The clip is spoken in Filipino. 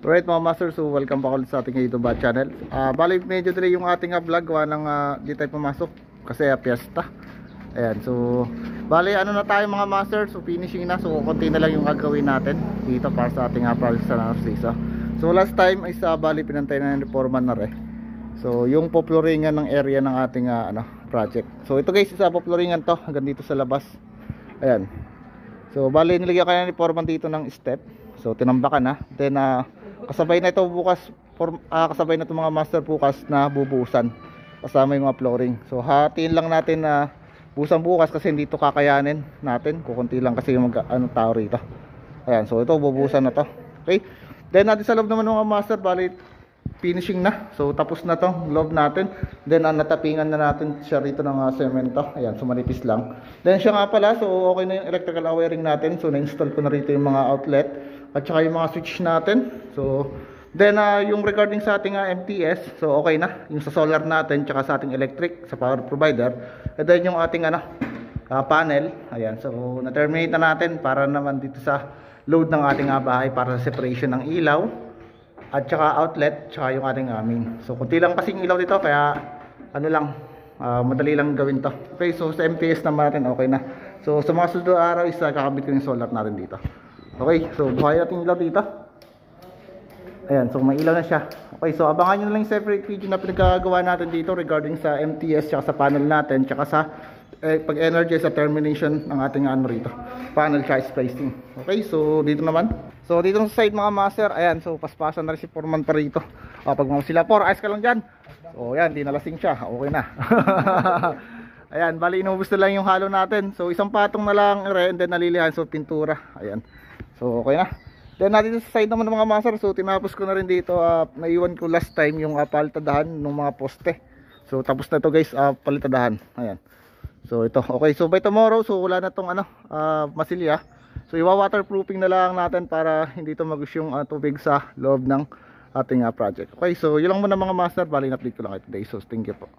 Alright mga master, so welcome back ulit sa ating YouTube channel. Bali medyo delay yung ating vlog, gawa ng di tayo pumasok kasi piyesta. Ayan, so bali ano na tayo mga master, so finishing na. So konti na lang yung gagawin natin dito para sa ating project sa Narcisa. So last time is bali pinantay na ng reforman na rin. So yung poploringan ng area ng ating project. So ito guys, isa poploringan to hanggang dito sa labas. Ayan. So bali nilagyan kaya ni foreman dito ng step. So tinambakan na. Then kasabay na ito bukas kasabay na ito mga master bukas na bubusan kasama yung mga flooring. So hatiin lang natin na busan bukas kasi hindi ito kakayanin natin, kukunti lang kasi yung tao rito. Ayan, so ito bubusan na to. Okay, then natin sa loob naman mga master, bali finishing na. So tapos na to loob natin. Then natapingan na natin siya rito ng semento. Ayan, so manipis lang. Then siya nga pala, so okay na yung electrical wiring natin. So na-install ko na rito yung mga outlet at saka yung mga switch natin. So then yung regarding sa ating MTS, so okay na yung sa solar natin tsaka sa ating electric sa power provider. And then yung ating panel, ayan, so na-terminate na natin para naman dito sa load ng ating bahay para sa separation ng ilaw at saka outlet tsaka yung ating main. So kunti lang kasing ilaw dito kaya madali lang gawin to. Okay, so sa MTS naman natin okay na. So sa mga susunod araw is kakabit ko yung solar natin dito. Okay, so buhay natin ilaw dito. Ayan, so may ilaw na siya. Okay, so abangan nyo na lang yung separate video na pinagagawa natin dito regarding sa MTS tsaka sa panel natin tsaka sa pag-energy sa termination ng ating rito, panel tsaka spacing. Okay, so dito naman. So dito sa side mga master, ayan, so paspasan na rin si foreman pa rito. Pag mga sila, ayos ka lang dyan. So ayan, di nalasing siya, okay na. Ayan, bali inubos na lang yung halo natin. So isang patong na lang and then nalilihan, so pintura. Ayan, so okay na. Then natin sa side naman ng mga master, so tinapos ko na rin dito. Naiwan ko last time yung palitadahan ng mga poste. So tapos na to guys, palitadahan. Ayan. So ito, okay, so by tomorrow, so wala na tong masilya. So iwa-waterproofing na lang natin para hindi ito mag-gush yung tubig sa loob ng ating project. Okay, so yun lang muna mga master, bali na-update ko lang kayo today. So thank you po.